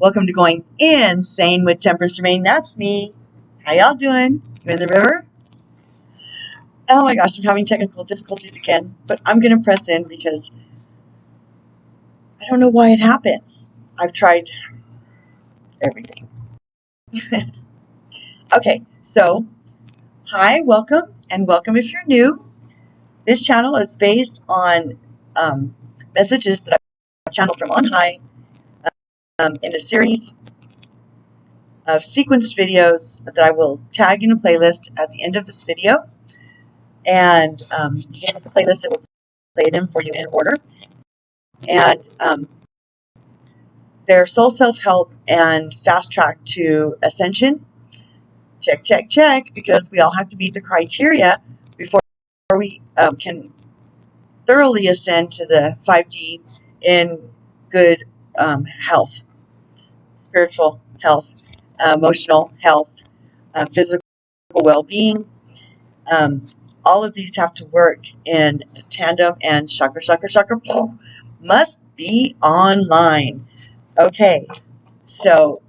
Welcome to Going Insane with Temperance Remain. That's me. How y'all doing? You in the river? Oh my gosh, I'm having technical difficulties again, but I'm going to press in because I don't know why it happens. I've tried everything. Okay, so hi, welcome, and welcome if you're new. This channel is based on messages that I've channeled from on high in a series of sequenced videos that I will tag in a playlist at the end of this video. And you get the playlist, it will play them for you in order. And they're soul self-help and fast track to ascension. Check, check, check, because we all have to meet the criteria before we can thoroughly ascend to the 5D in good health, spiritual health, emotional health, physical well-being. All of these have to work in tandem, and chakra must be online. Okay, so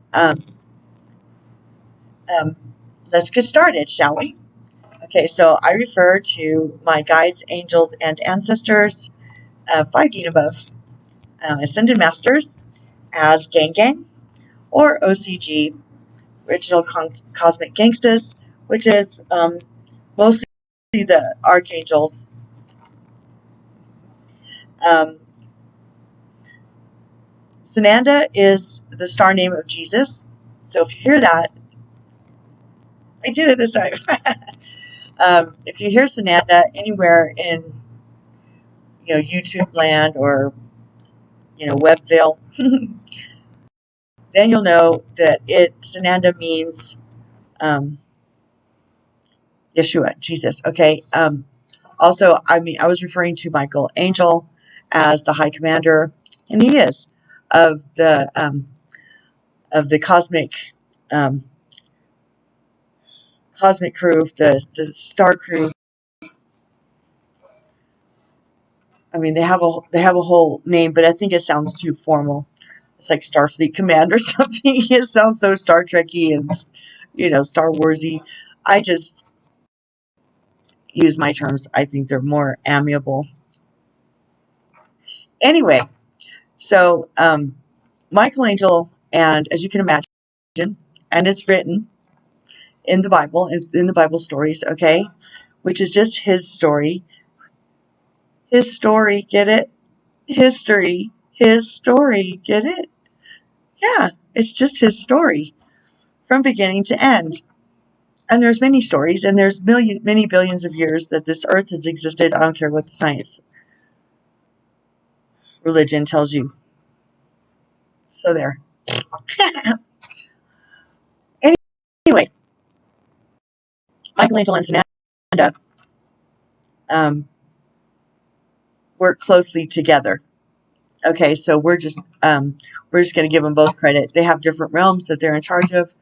let's get started, shall we? Okay, so I refer to my guides, angels, and ancestors, 5D and above, ascended masters, as Gang Gang, or OCG, Original Cosmic Gangstas, which is mostly the archangels. Sananda is the star name of Jesus. So if you hear that, I did it this time. If you hear Sananda anywhere in YouTube land or Webville, then you'll know that Sananda means Yeshua, Jesus. Okay. Also, I was referring to Michael Angel as the High Commander, and he is of the cosmic crew, the star crew. I mean, they have a whole name, but I think it sounds too formal. It's like Starfleet Command or something. It sounds so Star Trekky and Star Warsy. I just use my terms. I think they're more amiable. Anyway, so Michael Angel, and as you can imagine, and it's written in the Bible stories, okay, which is just his story. His story, get it? History. His story, get it? Yeah, it's just his story from beginning to end. And there's many stories, and there's many billions of years that this earth has existed. I don't care what the science, religion tells you. So there. Anyway, Michael Angel and Sananda work closely together. Okay, so we're just going to give them both credit. They have different realms that they're in charge of,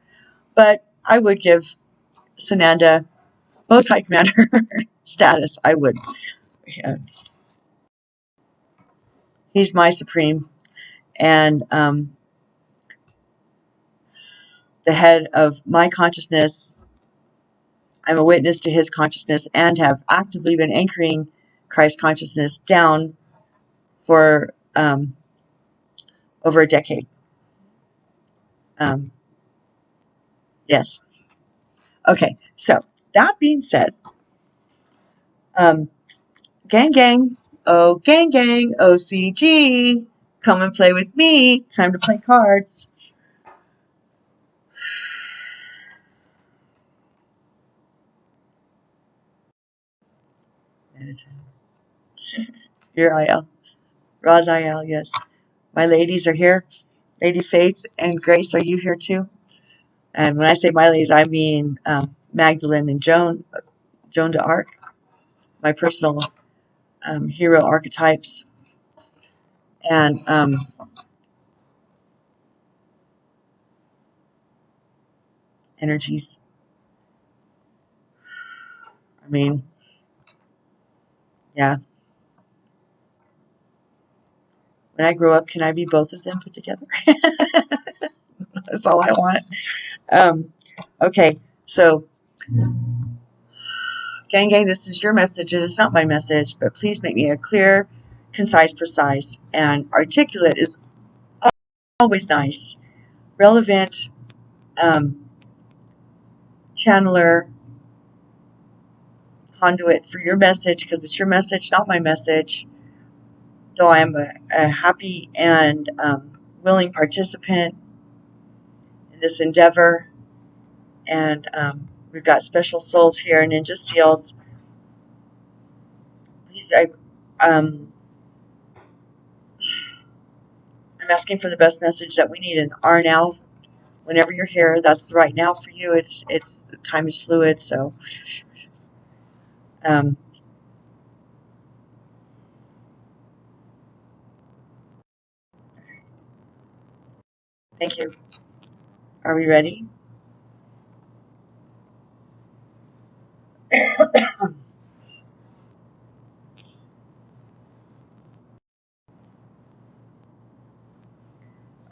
but I would give Sananda Most High Commander status. I would. Yeah. He's my supreme, and the head of my consciousness. I'm a witness to his consciousness and have actively been anchoring Christ consciousness down for over a decade. Yes. Okay, so that being said, gang gang, oh gang gang, OCG, come and play with me. Time to play cards. Here IL. Raziel, yes. My ladies are here. Lady Faith and Grace, are you here too? And when I say my ladies, I mean Magdalene and Joan d'Arc, my personal hero archetypes. And energies. I mean, yeah. When I grow up, can I be both of them put together? That's all I want. Okay, so gang, this is your message. It is not my message, but please make me a clear, concise, precise, and articulate is always nice. Relevant, channeler, conduit for your message, because it's your message, not my message. Though I am a happy and willing participant in this endeavor, and we've got special souls here, Ninja Seals. Please, I'm asking for the best message that we need in our now. Whenever you're here, that's the right now for you. It's time is fluid, so thank you. Are we ready?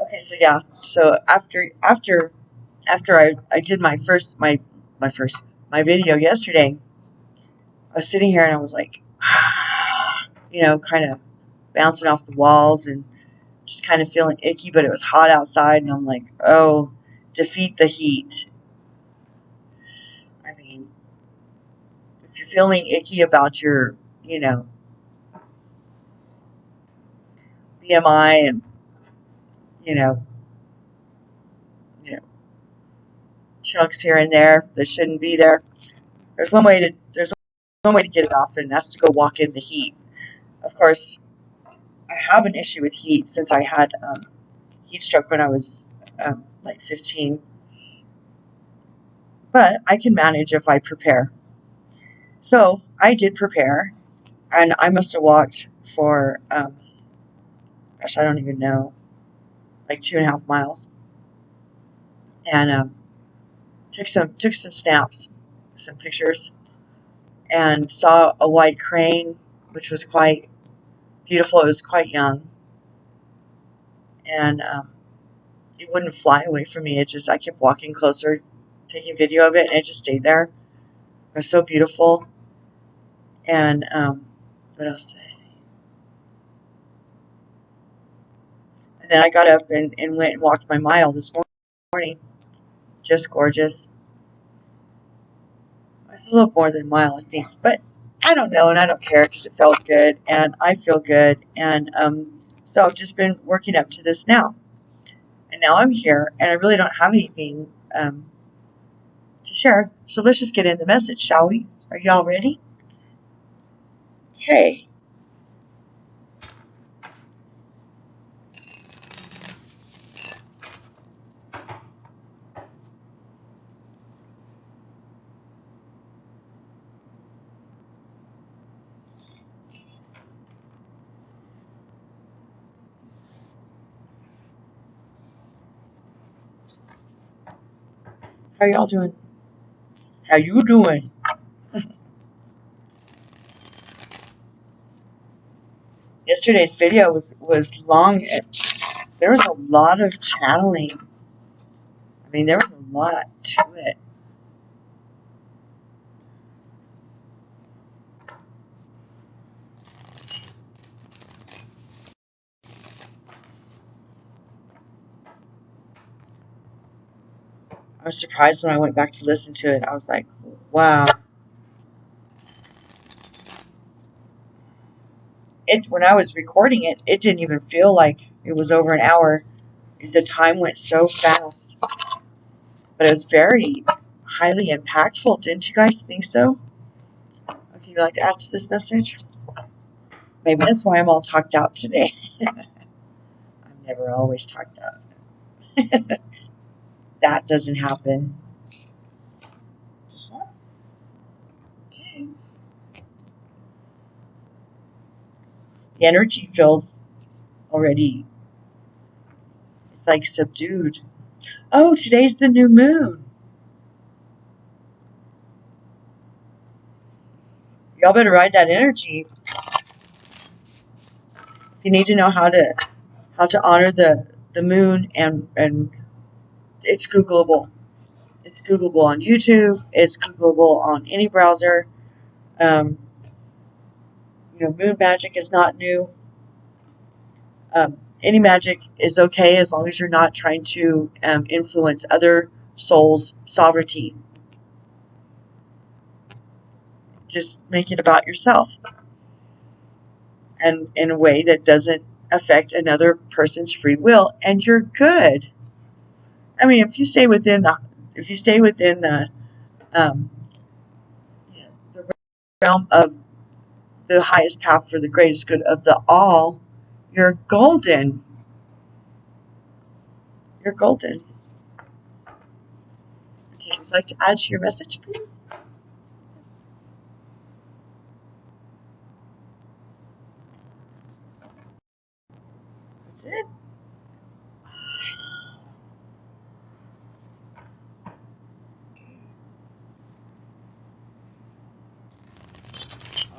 Okay, so yeah, so after I did my video yesterday, I was sitting here and I was like, kind of bouncing off the walls and just kind of feeling icky, but it was hot outside, and I'm like, oh, defeat the heat. I mean, if you're feeling icky about your, BMI and, you know, chunks here and there that shouldn't be there, there's one way to get it off, and that's to go walk in the heat. Of course, I have an issue with heat since I had heat stroke when I was like 15, but I can manage if I prepare. So I did prepare, and I must have walked for I don't even know, like 2.5 miles, and took some snaps, some pictures, and saw a white crane, which was quite beautiful. It was quite young, and it wouldn't fly away from me. I kept walking closer, taking video of it, and it just stayed there. It was so beautiful. And what else did I see? And then I got up and went and walked my mile this morning. Just gorgeous. It's a little more than a mile, I think, but I don't know, and I don't care because it felt good, and I feel good, and so I've just been working up to this now, and now I'm here, and I really don't have anything to share. So let's just get in the message, shall we? Are y'all ready? Okay. How y'all doing? How you doing? Yesterday's video was long. There was a lot of channeling. I mean, there was a lot to it. I was surprised when I went back to listen to it. I was like, wow. When I was recording it, it didn't even feel like it was over an hour. The time went so fast. But it was very highly impactful. Didn't you guys think so? Okay, you'd like to add to this message? Maybe that's why I'm all talked out today. I'm never always talked out. That doesn't happen. Just what? Okay. The energy feels already, it's like subdued. Oh, today's the new moon. Y'all better ride that energy. You need to know how to honor the moon and it's Googleable. It's Googleable on YouTube. It's Googleable on any browser. Moon magic is not new. Any magic is okay as long as you're not trying to influence other souls' sovereignty. Just make it about yourself, and in a way that doesn't affect another person's free will, and you're good. I mean, if you stay within the um, the realm of the highest path for the greatest good of the all, you're golden. You're golden. Okay, would you like to add to your message, please? That's it.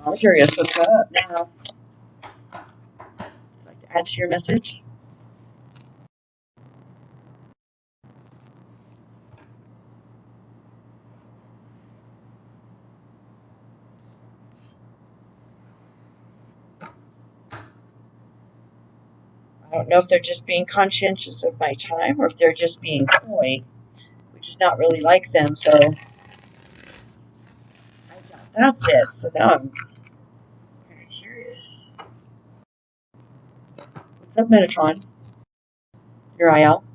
I'm curious what's up now. Would you like to add to your message? I don't know if they're just being conscientious of my time or if they're just being coy, which is not really like them. So that's it. So now I'm kind of curious. What's up, Metatron? Your eye out.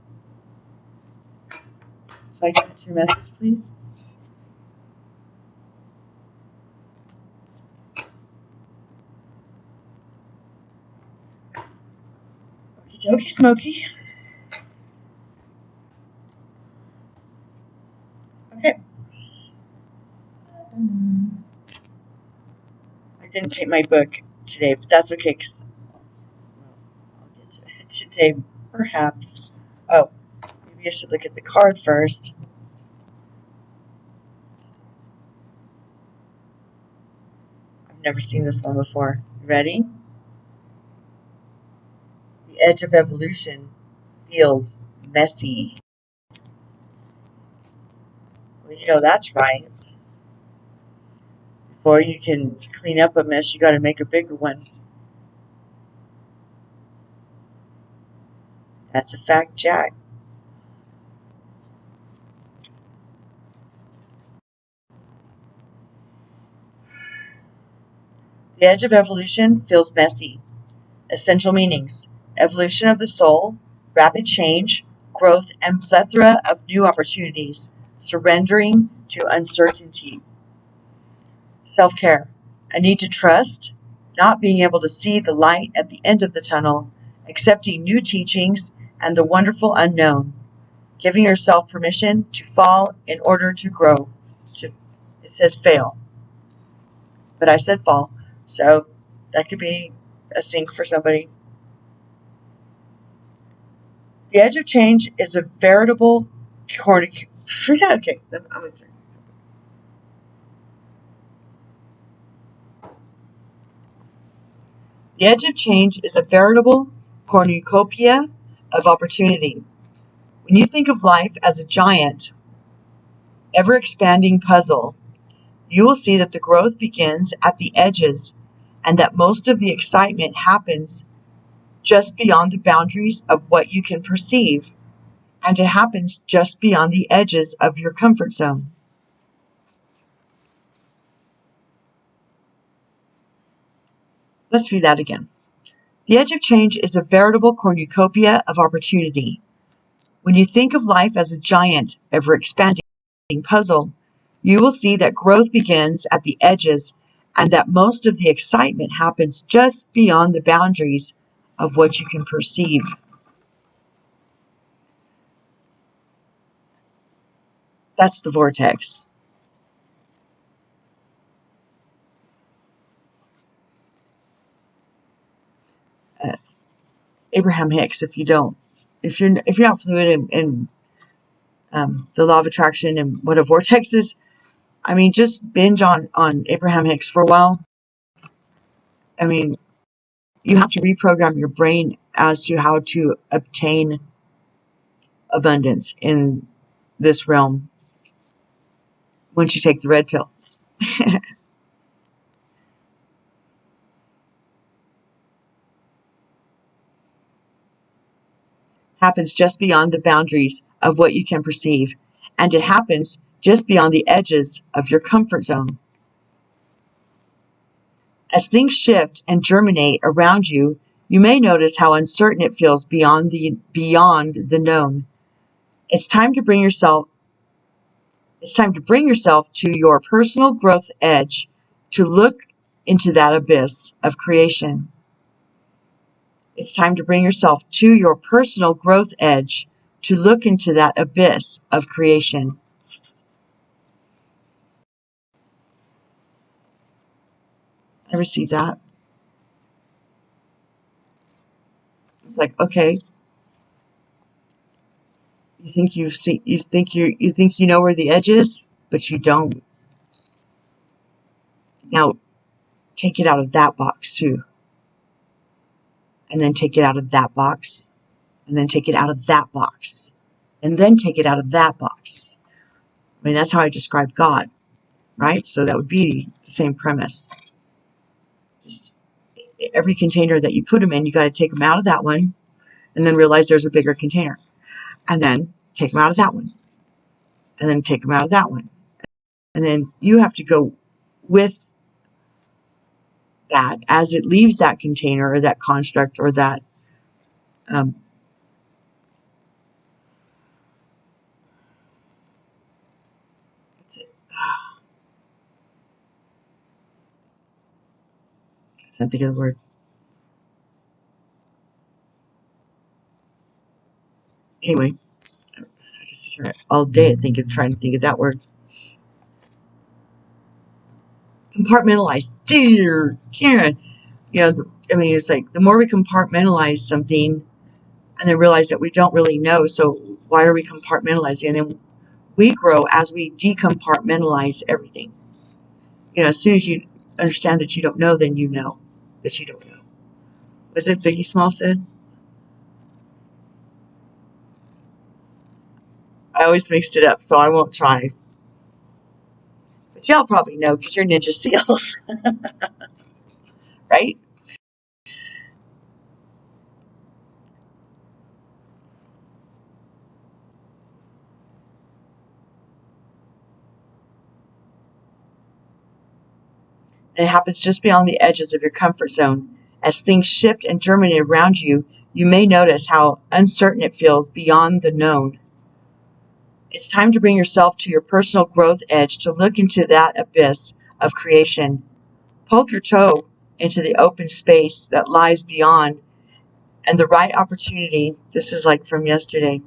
Should I get to your message, please? Okie dokie smoky. Okay. I didn't take my book today, but that's okay because I'll get to it today, perhaps. Oh, maybe I should look at the card first. I've never seen this one before. Ready? The edge of evolution feels messy. Well, that's right. Before you can clean up a mess, you got to make a bigger one. That's a fact, Jack. The edge of evolution feels messy. Essential meanings: evolution of the soul, rapid change, growth, and plethora of new opportunities, surrendering to uncertainty. Self-care: a need to trust, not being able to see the light at the end of the tunnel, accepting new teachings and the wonderful unknown, giving yourself permission to fall in order to grow. It says fail, but I said fall, so that could be a sink for somebody. The edge of change is a veritable cornucopia. Okay, I'm going to drink. The edge of change is a veritable cornucopia of opportunity. When you think of life as a giant, ever-expanding puzzle, you will see that the growth begins at the edges and that most of the excitement happens just beyond the boundaries of what you can perceive, and it happens just beyond the edges of your comfort zone. Let's read that again. The edge of change is a veritable cornucopia of opportunity. When you think of life as a giant, ever-expanding puzzle, you will see that growth begins at the edges and that most of the excitement happens just beyond the boundaries of what you can perceive. That's the vortex. Abraham Hicks, if you're not fluid in the law of attraction and what a vortex is, I mean, just binge on Abraham Hicks for a while. I mean, you have to reprogram your brain as to how to obtain abundance in this realm once you take the red pill. Happens just beyond the boundaries of what you can perceive, and it happens just beyond the edges of your comfort zone. As things shift and germinate around you, you may notice how uncertain it feels beyond the known. It's time to bring yourself to your personal growth edge, to look into that abyss of creation. It's time to bring yourself to your personal growth edge, to look into that abyss of creation. I received that. It's like, okay, you think you know where the edge is, but you don't. Now, take it out of that box too. And then take it out of that box. And then take it out of that box. And then take it out of that box. I mean, that's how I describe God, right? So that would be the same premise. Just every container that you put them in, you got to take them out of that one and then realize there's a bigger container. And then take them out of that one. And then take them out of that one. And then you have to go with that as it leaves that container or that construct or that what's it? I can't think of the word. Anyway, I can sit here all day trying to think of that word. Compartmentalize. Dear Karen. It's like the more we compartmentalize something and then realize that we don't really know, so why are we compartmentalizing? And then we grow as we decompartmentalize everything. As soon as you understand that you don't know, then you know that you don't know. Was it Biggie Small said? I always mixed it up, so I won't try. But y'all probably know because you're Ninja SEALs, right? And it happens just beyond the edges of your comfort zone. As things shift and germinate around you, you may notice how uncertain it feels beyond the known. It's time to bring yourself to your personal growth edge, to look into that abyss of creation. Poke your toe into the open space that lies beyond, and the right opportunity. This is like from yesterday.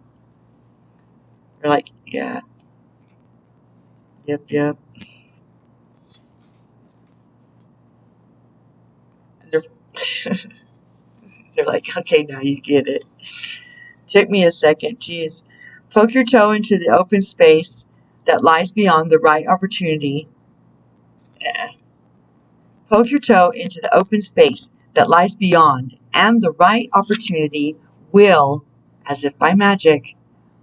You're like, yeah, yep. And they're like, okay, now you get it. Took me a second, geez. Poke your toe into the open space that lies beyond the right opportunity. Yeah. Poke your toe into the open space that lies beyond, and the right opportunity will, as if by magic,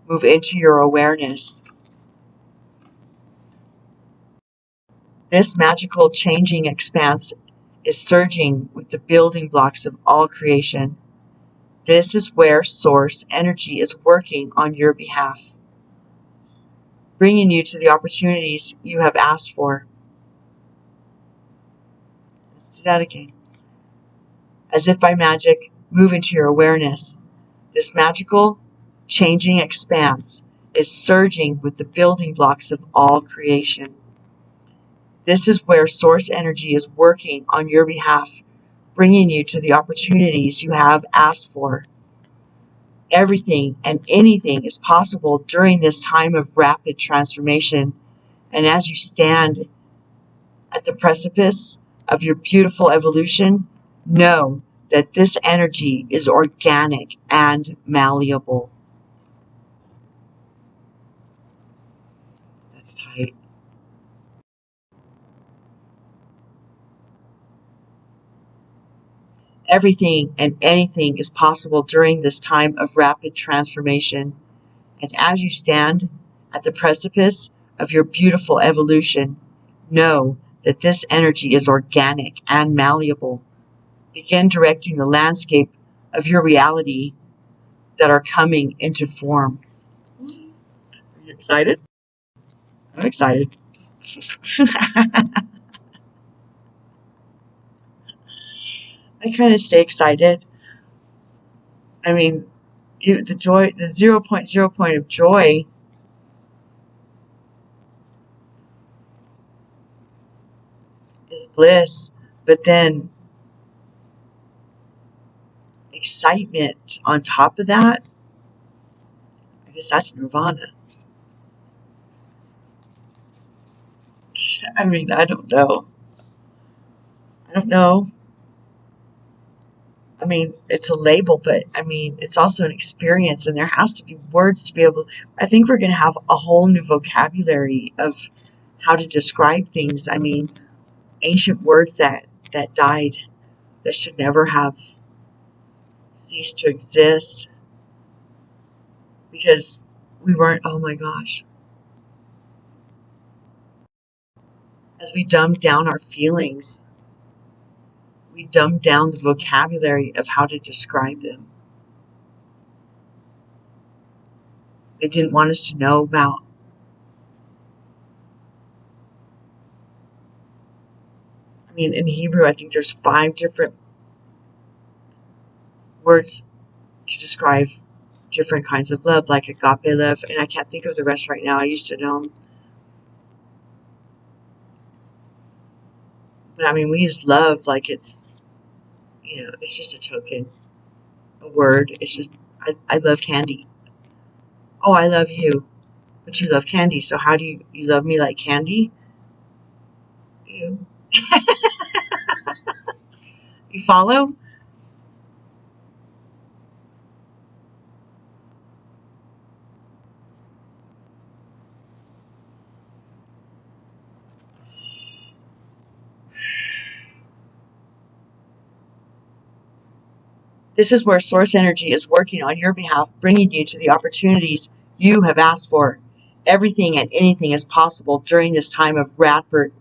move into your awareness. This magical changing expanse is surging with the building blocks of all creation. This is where source energy is working on your behalf, bringing you to the opportunities you have asked for. Let's do that again. As if by magic, move into your awareness. This magical, changing expanse is surging with the building blocks of all creation. This is where source energy is working on your behalf, bringing you to the opportunities you have asked for. Everything and anything is possible during this time of rapid transformation. And as you stand at the precipice of your beautiful evolution, know that this energy is organic and malleable. That's tight. Everything and anything is possible during this time of rapid transformation. And as you stand at the precipice of your beautiful evolution, know that this energy is organic and malleable. Begin directing the landscape of your reality that are coming into form. Are you excited? I'm excited. I kind of stay excited. I mean, the joy, the 0.0 point of joy is bliss, but then excitement on top of that, I guess that's nirvana. I mean, I don't know. I mean, it's a label, but I mean, it's also an experience, and there has to be words to be able. I think we're going to have a whole new vocabulary of how to describe things. I mean, ancient words that died, that should never have ceased to exist because we weren't. Oh my gosh! As we dumbed down our feelings, we dumbed down the vocabulary of how to describe them. They didn't want us to know about. I mean, in Hebrew, I think there's 5 different words to describe different kinds of love, like agape love, and I can't think of the rest right now. I used to know them. But I mean, we use love like it's, it's just a token, a word. It's just, I love candy. Oh, I love you, but you love candy. So how do you love me like candy? You, you follow? This is where source energy is working on your behalf, bringing you to the opportunities you have asked for. Everything and anything is possible during this time of rapid.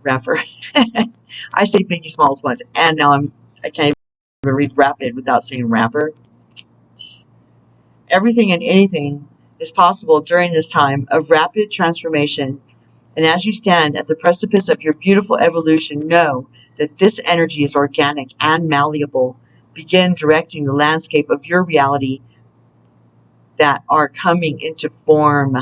I say Biggie Smalls once, and now I can't even read rapid without saying rapper. Everything and anything is possible during this time of rapid transformation. And as you stand at the precipice of your beautiful evolution, know that this energy is organic and malleable. Begin directing the landscape of your reality that are coming into form.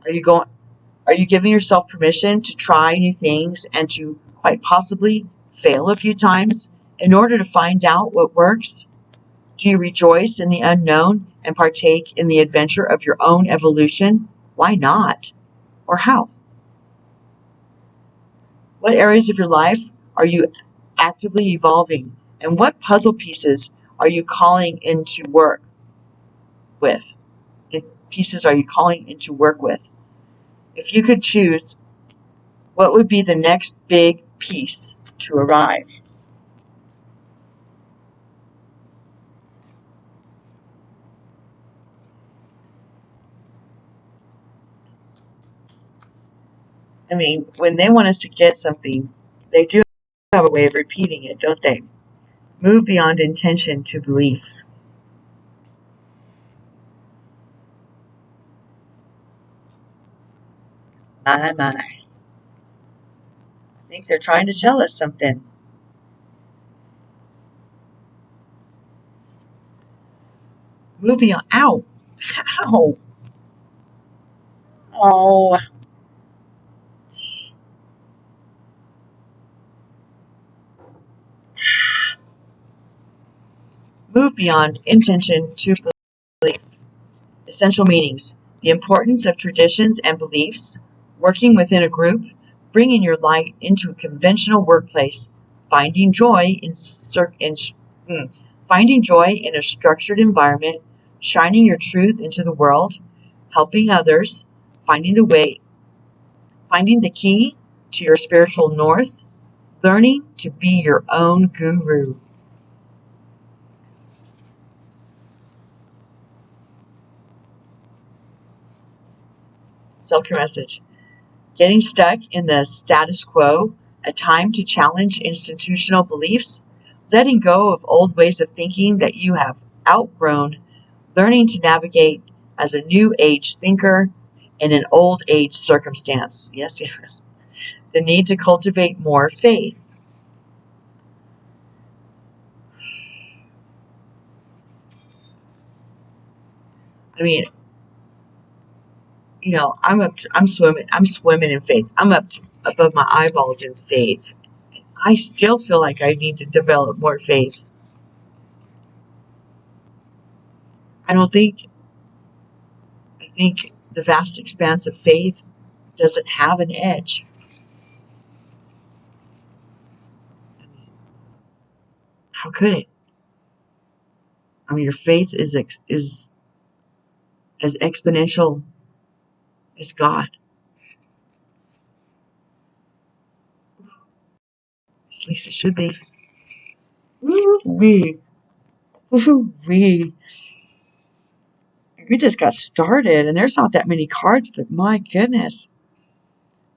Are you giving yourself permission to try new things and to quite possibly fail a few times in order to find out what works? Do you rejoice in the unknown and partake in the adventure of your own evolution? Why not? Or how? What areas of your life are you actively evolving? And what puzzle pieces are you calling into work with? If you could choose, what would be the next big piece to arrive? I mean, when they want us to get something, they do have a way of repeating it, don't they? Move beyond intention to belief. My. I think they're trying to tell us something. Move beyond. Ow. Ow. Oh. Move beyond intention to belief. Essential meanings. The importance of traditions and beliefs. Working within a group. Bringing your light into a conventional workplace. Finding joy in a structured environment. Shining your truth into the world. Helping others. Finding the key to your spiritual north. Learning to be your own guru. Self-care message. Getting stuck in the status quo, a time to challenge institutional beliefs, letting go of old ways of thinking that you have outgrown, learning to navigate as a new age thinker in an old age circumstance. Yes, yes. The need to cultivate more faith. I mean, I'm swimming in faith. I'm above my eyeballs in faith. I still feel like I need to develop more faith. I think the vast expanse of faith doesn't have an edge. How could it? I mean, your faith is as exponential as God. At least it should be. Woo-wee. Woo-wee. We just got started, and there's not that many cards, but my goodness.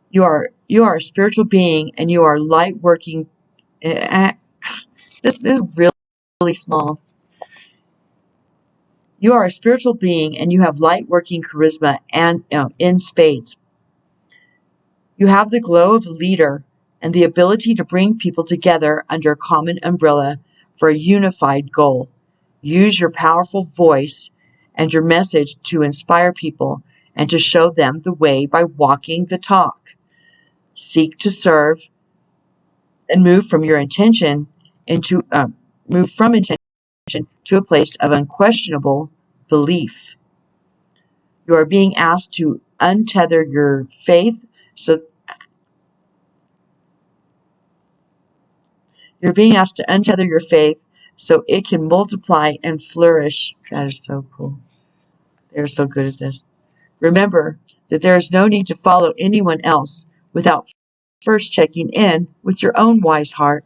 You are a spiritual being, and you are light working. This is really small. You are a spiritual being, and you have light working charisma and in spades. You have the glow of a leader and the ability to bring people together under a common umbrella for a unified goal. Use your powerful voice and your message to inspire people and to show them the way by walking the talk. Seek to serve and move from intention to a place of unquestionable belief. You are being asked to untether your faith so it can multiply and flourish. That is so cool. They're so good at this. Remember that there is no need to follow anyone else without first checking in with your own wise heart.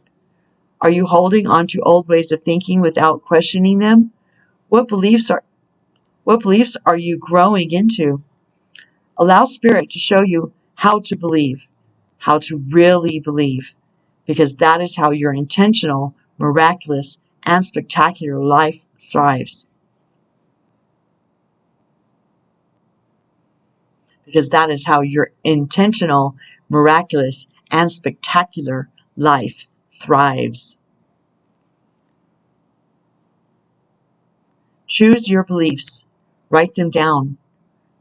Are you holding on to old ways of thinking without questioning them? What beliefs are you growing into? Allow Spirit to show you how to believe, how to really believe, because that is how your intentional, miraculous, and spectacular life thrives. Because that is how your intentional, miraculous, and spectacular life thrives. Choose your beliefs. Write them down.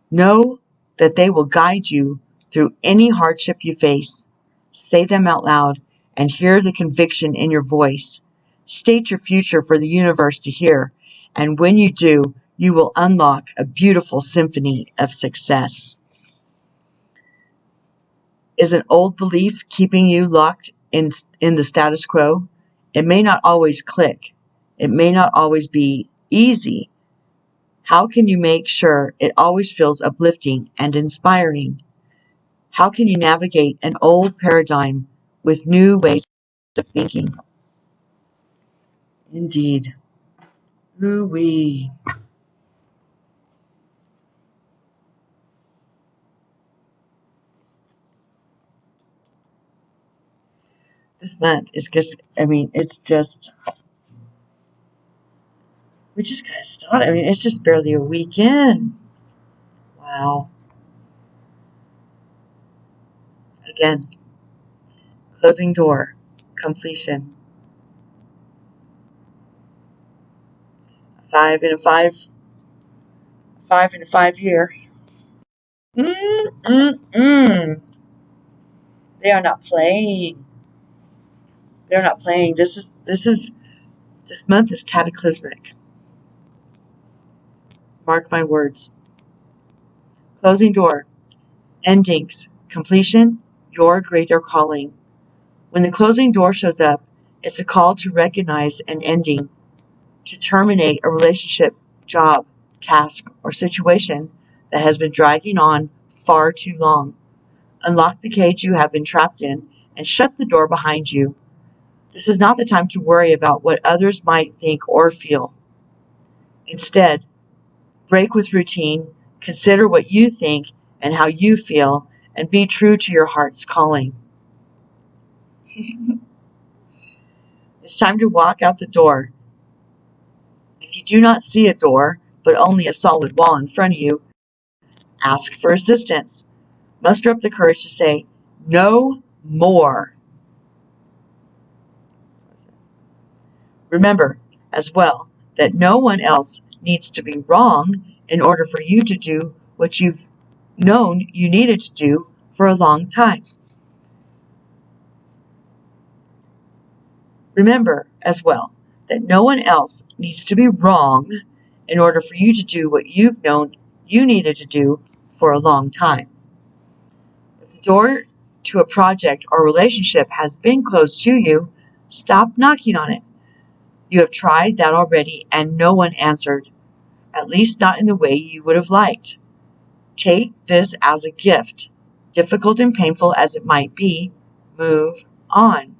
Know that they will guide you through any hardship you face. Say them out loud and hear the conviction in your voice. State your future for the universe to hear, and when you do, you will unlock a beautiful symphony of success. Is an old belief keeping you locked in the status quo? It may not always click. It may not always be easy. How can you make sure it always feels uplifting and inspiring? How can you navigate an old paradigm with new ways of thinking? Indeed. Ooh-wee. This month is just, we just got started. It's just barely a weekend. Wow. Again, closing door, completion. 5 in a 5 year. They are not playing. They're not playing. This month is cataclysmic. Mark my words. Closing door, endings, completion, your greater calling. When the closing door shows up, it's a call to recognize an ending, to terminate a relationship, job, task, or situation that has been dragging on far too long. Unlock the cage you have been trapped in and shut the door behind you. This is not the time to worry about what others might think or feel. Instead, break with routine, consider what you think, and how you feel, and be true to your heart's calling. It's time to walk out the door. If you do not see a door, but only a solid wall in front of you, ask for assistance. Muster up the courage to say, "No more." Remember, as well, that no one else needs to be wrong in order for you to do what you've known you needed to do for a long time. Remember, as well, that no one else needs to be wrong in order for you to do what you've known you needed to do for a long time. If the door to a project or relationship has been closed to you, stop knocking on it. You have tried that already and no one answered, at least not in the way you would have liked. Take this as a gift. Difficult and painful as it might be, move on.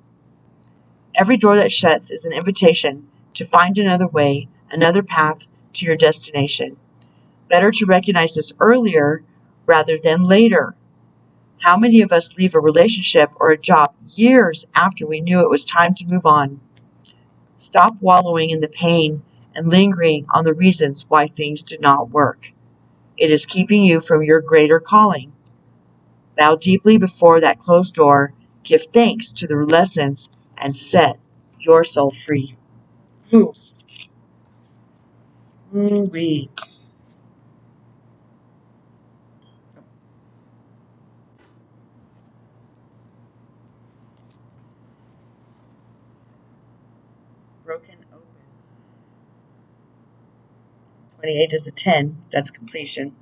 Every door that shuts is an invitation to find another way, another path to your destination. Better to recognize this earlier rather than later. How many of us leave a relationship or a job years after we knew it was time to move on? Stop wallowing in the pain and lingering on the reasons why things did not work. It is keeping you from your greater calling. Bow deeply before that closed door, give thanks to the lessons, and set your soul free. Ooh. Ooh-wee. Broken open. 28 is a 10. That's completion.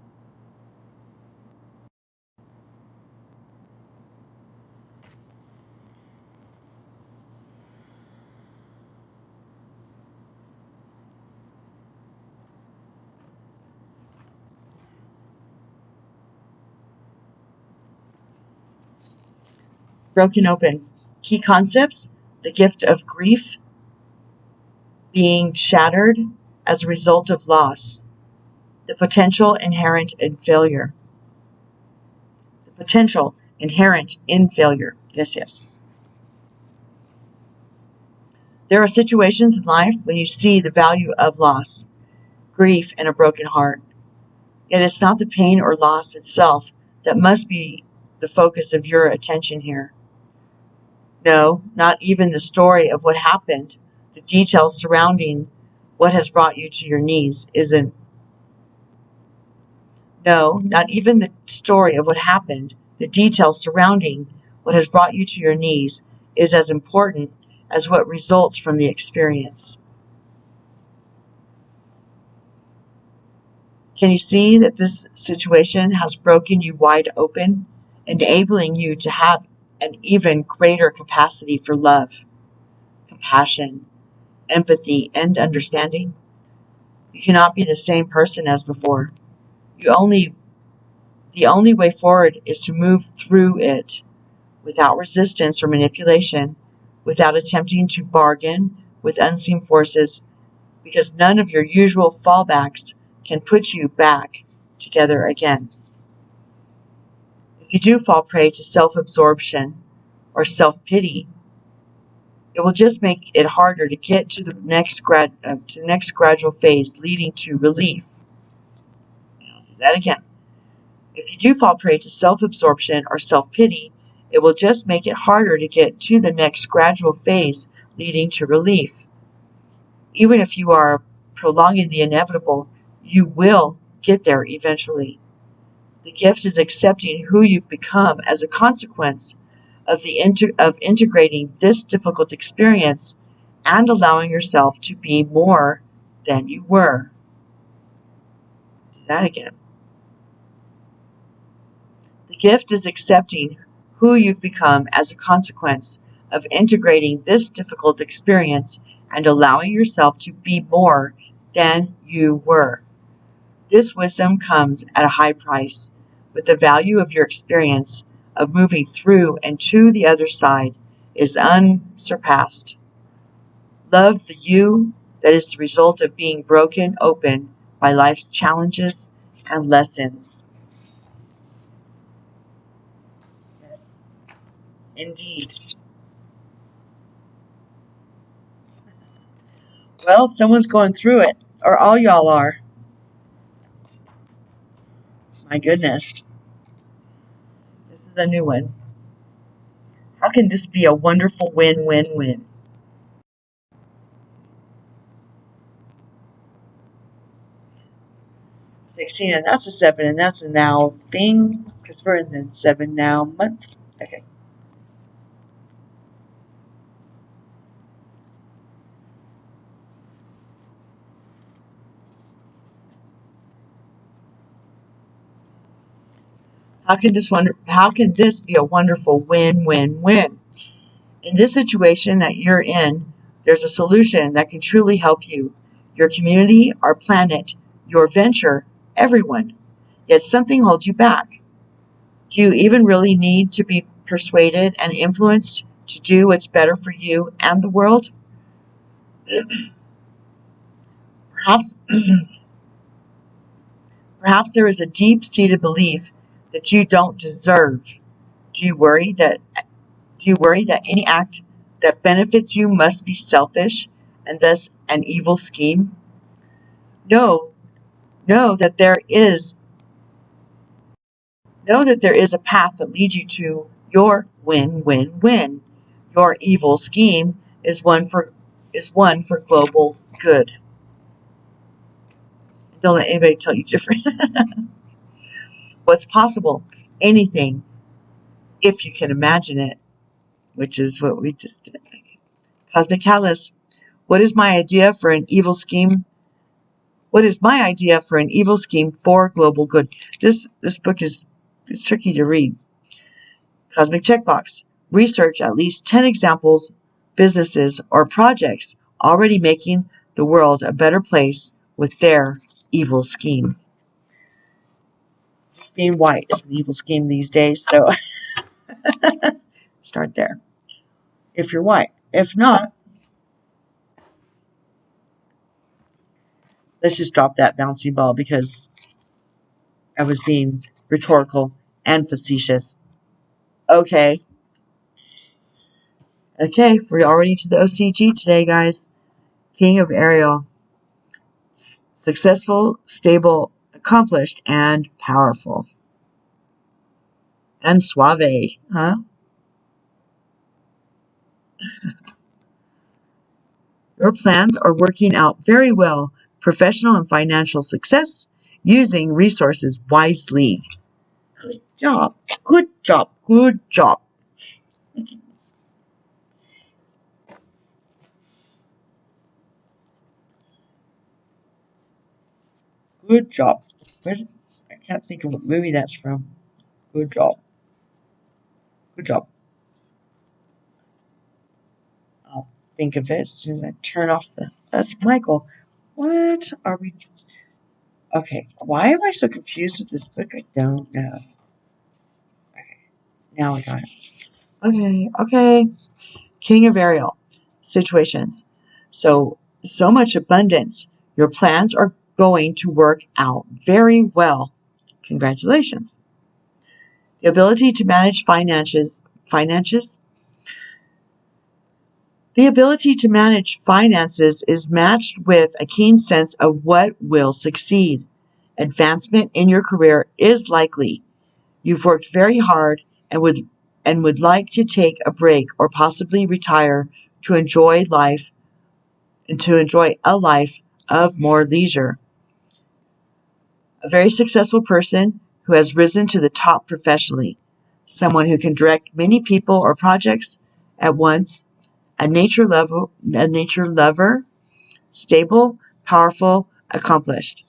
Broken open. Key concepts: the gift of grief being shattered as a result of loss. The potential inherent in failure. The potential inherent in failure. Yes. There are situations in life when you see the value of loss, grief, and a broken heart. Yet it's not the pain or loss itself that must be the focus of your attention here. No, not even the story of what happened, the details surrounding what has brought you to your knees isn't. No, not even the story of what happened, the details surrounding what has brought you to your knees is as important as what results from the experience. Can you see that this situation has broken you wide open, enabling you to have an even greater capacity for love, compassion, empathy, and understanding? You cannot be the same person as before. The only way forward is to move through it without resistance or manipulation, without attempting to bargain with unseen forces, because none of your usual fallbacks can put you back together again. If you do fall prey to self-absorption or self-pity, it will just make it harder to get to the next gradual phase leading to relief. I'll do that again. If you do fall prey to self-absorption or self-pity, it will just make it harder to get to the next gradual phase leading to relief. Even if you are prolonging the inevitable, you will get there eventually. The gift is accepting who you've become as a consequence of integrating this difficult experience and allowing yourself to be more than you were. Do that again. The gift is accepting who you've become as a consequence of integrating this difficult experience and allowing yourself to be more than you were. This wisdom comes at a high price, but the value of your experience of moving through and to the other side is unsurpassed. Love the you that is the result of being broken open by life's challenges and lessons. Indeed. Well, someone's going through it, or all y'all are. My goodness. This is a new one. How can this be a wonderful win-win-win? $16, and that's a 7, and that's a now thing, because we're in the 7 now month. Okay. How can this be a wonderful win-win-win? In this situation that you're in, there's a solution that can truly help you, your community, our planet, your venture, everyone. Yet something holds you back. Do you even really need to be persuaded and influenced to do what's better for you and the world? Perhaps, perhaps there is a deep-seated belief that you don't deserve. Do you worry that any act that benefits you must be selfish and thus an evil scheme? Know that there is a path that leads you to your win-win-win. Your evil scheme is one for global good. Don't let anybody tell you different. What's possible? Anything, if you can imagine it, which is what we just did. Cosmic Catalyst. What is my idea for an evil scheme? What is my idea for an evil scheme for global good? This book is tricky to read. Cosmic Checkbox. Research at least 10 examples, businesses, or projects already making the world a better place with their evil scheme. Just being white is an evil scheme these days, so start there. If you're white. If not, let's just drop that bouncy ball because I was being rhetorical and facetious. Okay, we're already to the OCG today, guys. King of Ariel. Successful, stable, accomplished, and powerful. And suave, huh? Your plans are working out very well. Professional and financial success, using resources wisely. Good job. Good job. Good job. Good job. I can't think of what movie that's from. Good job. Good job. I'll think of it as soon as I turn off the... That's Michael. What are we... Okay, why am I so confused with this book? I don't know. Okay, now I got it. Okay. King of Ariel. Situations. So much abundance. Your plans are going to work out very well. Congratulations. The ability to manage finances. The ability to manage finances is matched with a keen sense of what will succeed. Advancement in your career is likely. You've worked very hard and would like to take a break or possibly retire to enjoy life and to enjoy a life of more leisure. A very successful person who has risen to the top professionally. Someone who can direct many people or projects at once. A nature lover, stable, powerful, accomplished.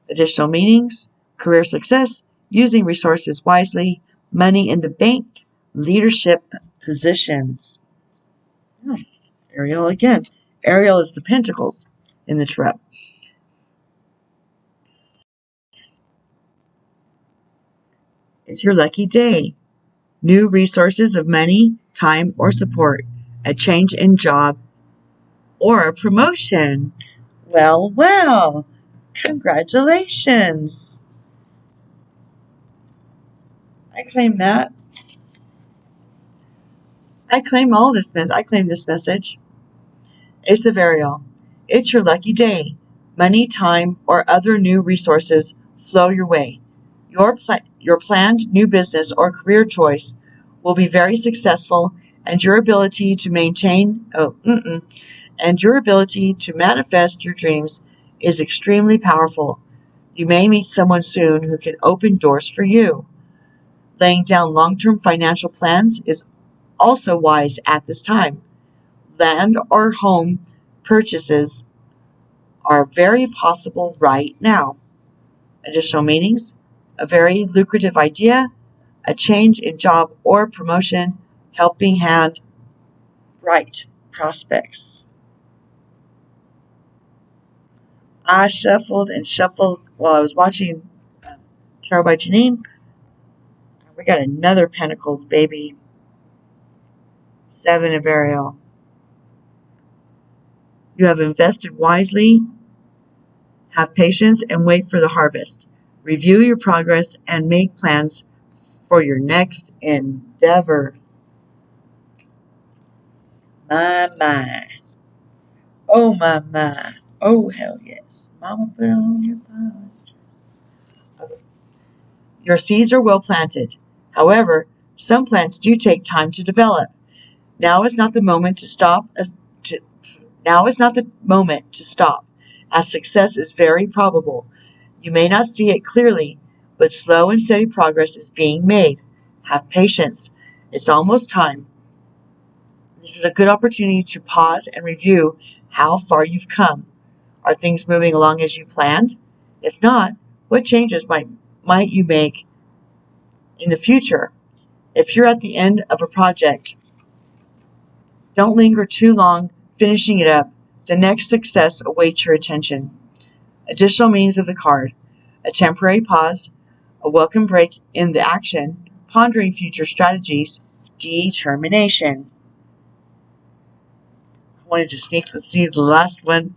Additional meanings: career success, using resources wisely, money in the bank, leadership positions. Ariel again. Ariel is the pentacles in the tarot. It's your lucky day. New resources of money, time, or support. A change in job or a promotion. Well. Congratulations. I claim that. I claim all this message. I claim this message. Ace of Ariel. It's your lucky day. Money, time, or other new resources flow your way. Your planned new business or career choice will be very successful, and your ability to manifest your dreams is extremely powerful. You may meet someone soon who can open doors for you. Laying down long-term financial plans is also wise at this time. Land or home purchases are very possible right now. Additional meanings: a very lucrative idea, a change in job or promotion, helping hand, bright prospects. I shuffled and shuffled while I was watching Tarot by Janine. We got another Pentacles, baby. Seven of Ariel. You have invested wisely. Have patience and wait for the harvest. Review your progress and make plans for your next endeavor. My. Oh, my. Oh, hell yes. Mama, put on your punch. Okay. Your seeds are well planted. However, some plants do take time to develop. Now is not the moment to stop. As success is very probable. You may not see it clearly, but slow and steady progress is being made. Have patience. It's almost time. This is a good opportunity to pause and review how far you've come. Are things moving along as you planned? If not, what changes might you make in the future? If you're at the end of a project, don't linger too long finishing it up. The next success awaits your attention. Additional meanings of the card: a temporary pause, a welcome break in the action, pondering future strategies, determination. I wanted to see the last one.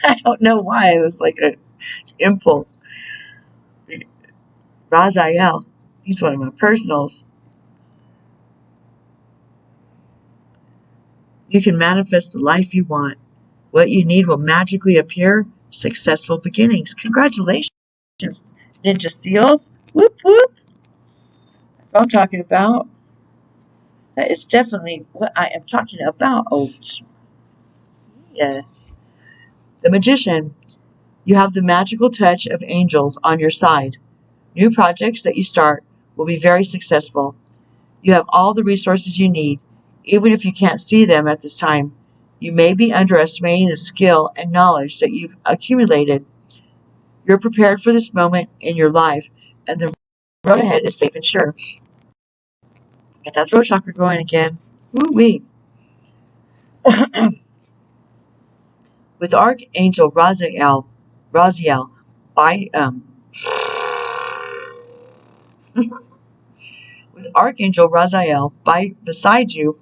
I don't know why. It was like an impulse. Raziel. He's one of my personals. You can manifest the life you want. What you need will magically appear. Successful beginnings. Congratulations, Ninja Seals. Whoop, whoop. That's what I'm talking about. That is definitely what I am talking about. Oh, yeah. The Magician. You have the magical touch of angels on your side. New projects that you start will be very successful. You have all the resources you need, even if you can't see them at this time. You may be underestimating the skill and knowledge that you've accumulated. You're prepared for this moment in your life, and the road ahead is safe and sure. Get that throat chakra going again. Woo-wee. With Archangel Raziel by with Archangel Raziel beside you,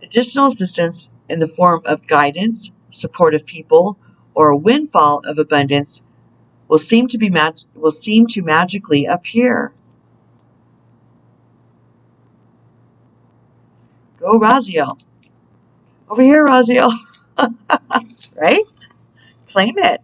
additional assistance in the form of guidance, supportive people, or a windfall of abundance will seem to magically appear. Go, Raziel. Over here, Raziel. Right? Claim it.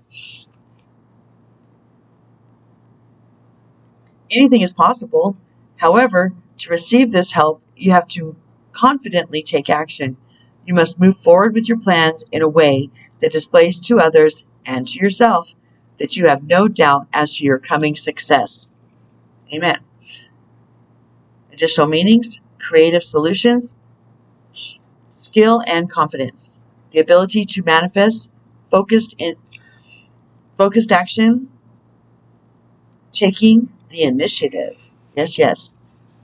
Anything is possible. However, to receive this help, you have to confidently take action. You must move forward with your plans in a way that displays to others and to yourself that you have no doubt as to your coming success. Amen. Additional meanings: creative solutions, skill and confidence, the ability to manifest, focused action, taking the initiative. Yes, yes.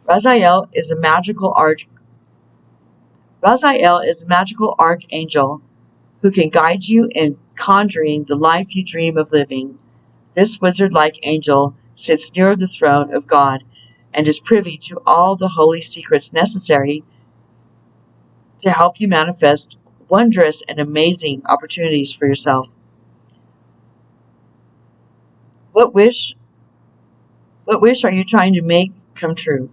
Raziel is a magical archangel who can guide you in conjuring the life you dream of living. This wizard-like angel sits near the throne of God and is privy to all the holy secrets necessary to help you manifest wondrous and amazing opportunities for yourself. What wish are you trying to make come true?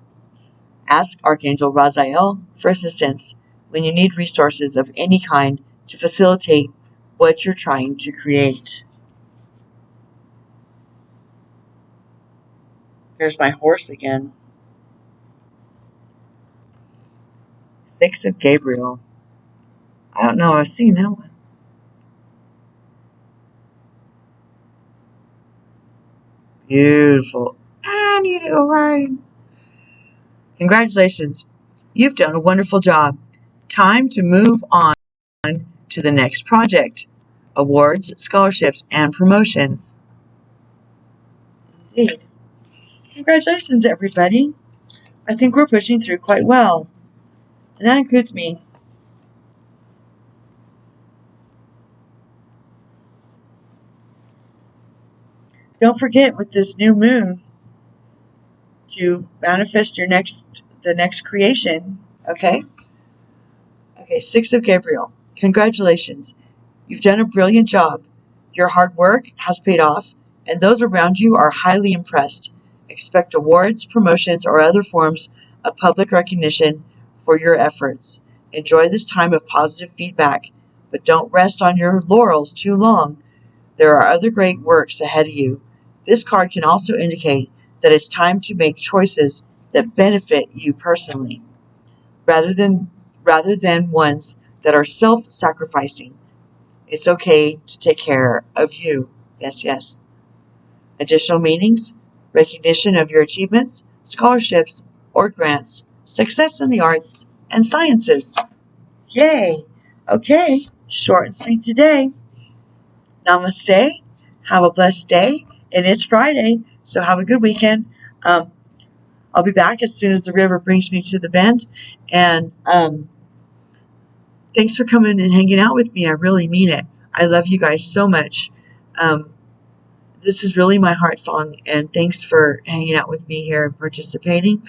Ask Archangel Raziel for assistance when you need resources of any kind to facilitate what you're trying to create. Here's my horse again. 6 of Gabriel. I don't know, I've seen that one. Beautiful. I need to go ride. Congratulations. You've done a wonderful job. Time to move on to the next project. Awards, scholarships, and promotions. Indeed. Congratulations, everybody. I think we're pushing through quite well. And that includes me. Don't forget with this new moon to manifest the next creation. Okay? Okay, 6 of Gabriel. Congratulations. You've done a brilliant job. Your hard work has paid off, and those around you are highly impressed. Expect awards, promotions, or other forms of public recognition for your efforts. Enjoy this time of positive feedback, but don't rest on your laurels too long. There are other great works ahead of you. This card can also indicate that it's time to make choices that benefit you personally, rather than ones that are self-sacrificing. It's okay to take care of you. Yes, yes. Additional meanings: recognition of your achievements, scholarships, or grants, success in the arts and sciences. Yay! Okay, short and sweet today. Namaste. Have a blessed day. And it's Friday, so have a good weekend. I'll be back as soon as the river brings me to the bend. And thanks for coming and hanging out with me. I really mean it. I love you guys so much. This is really my heart song, and thanks for hanging out with me here and participating.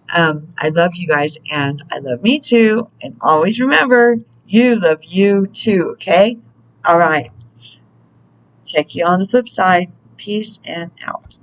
I love you guys, and I love me too. And always remember, you love you too, okay? All right. Check you on the flip side. Peace and out.